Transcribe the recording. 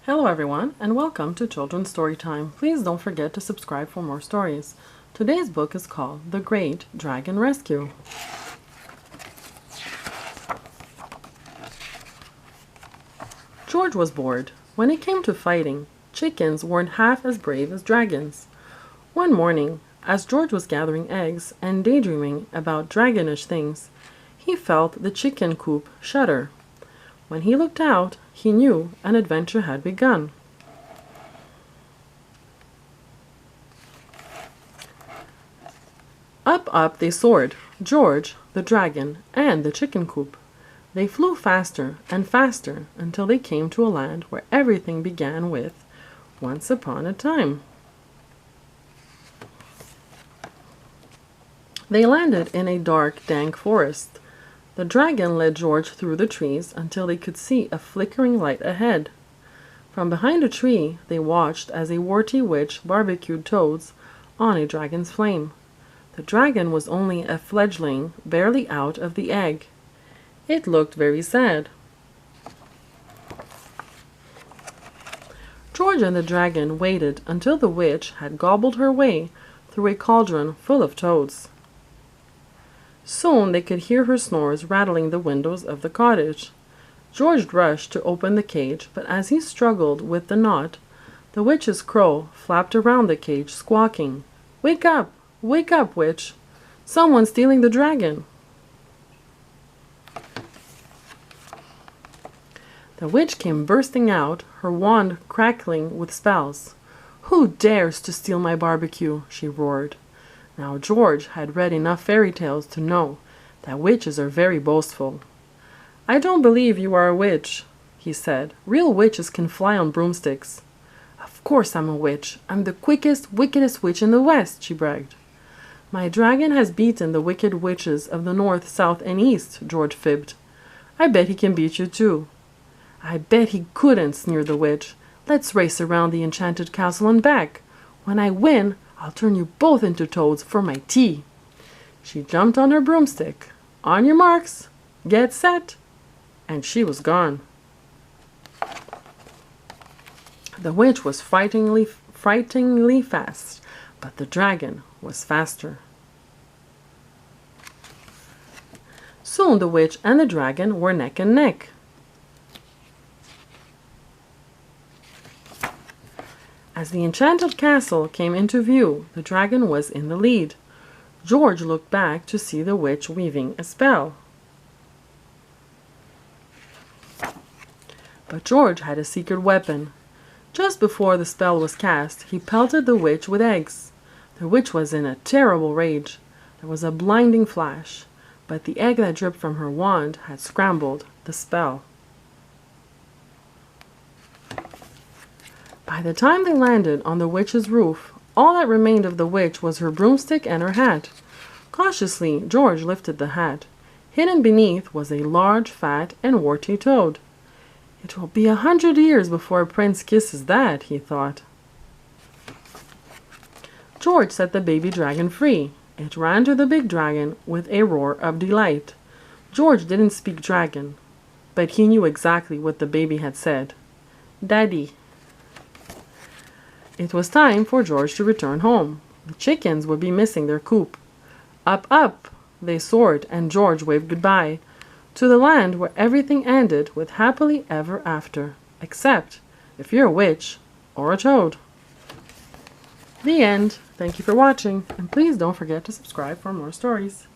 Hello everyone, and welcome to Children's Storytime. Please don't forget to subscribe for more stories. Today's book is called The Great Dragon Rescue. George was bored. When it came to fighting, chickens weren't half as brave as dragons. One morning, as George was gathering eggs and daydreaming about dragonish things, he felt the chicken coop shudder. When he looked out, he knew an adventure had begun. Up they soared, George, the dragon, and the chicken coop. They flew faster and faster until they came to a land where everything began with "Once upon a time." They landed in a dark, dank forest. The dragon led George through the trees until they could see a flickering light ahead. From behind a tree, they watched as a warty witch barbecued toads on a dragon's flame. The dragon was only a fledgling, barely out of the egg. It looked very sad. George and the dragon waited until the witch had gobbled her way through a cauldron full of toads. Soon they could hear her snores rattling the windows of the cottage. George rushed to open the cage, but as he struggled with the knot, the witch's crow flapped around the cage, squawking, "Wake up! Wake up, witch! Someone's stealing the dragon!" The witch came bursting out, her wand crackling with spells. "Who dares to steal my barbecue?" she roared. Now George had read enough fairy tales to know that witches are very boastful. "I don't believe you are a witch," he said. "Real witches can fly on broomsticks." "Of course I'm a witch. I'm the quickest, wickedest witch in the West," she bragged. "My dragon has beaten the wicked witches of the North, South, and East," George fibbed. "I bet he can beat you too." "I bet he couldn't," sneered the witch. "Let's race around the enchanted castle and back. When I win, I'll turn you both into toads for my tea." She jumped on her broomstick. "On your marks, get set," and she was gone. The witch was frighteningly fast, but the dragon was faster. Soon the witch and the dragon were neck and neck. As the enchanted castle came into view, the dragon was in the lead. George looked back to see the witch weaving a spell. But George had a secret weapon. Just before the spell was cast, he pelted the witch with eggs. The witch was in a terrible rage. There was a blinding flash, but the egg that dripped from her wand had scrambled the spell. By the time they landed on the witch's roof, all that remained of the witch was her broomstick and her hat. Cautiously, George lifted the hat. Hidden beneath was a large, fat, and warty toad. "It will be 100 years before a prince kisses that," he thought. George set the baby dragon free. It ran to the big dragon with a roar of delight. George didn't speak dragon, but he knew exactly what the baby had said. "Daddy." It was time for George to return home. The chickens would be missing their coop. Up they soared, and George waved goodbye to the land where everything ended with happily ever after, except if you're a witch or a toad. The end. Thank you for watching, and please don't forget to subscribe for more stories.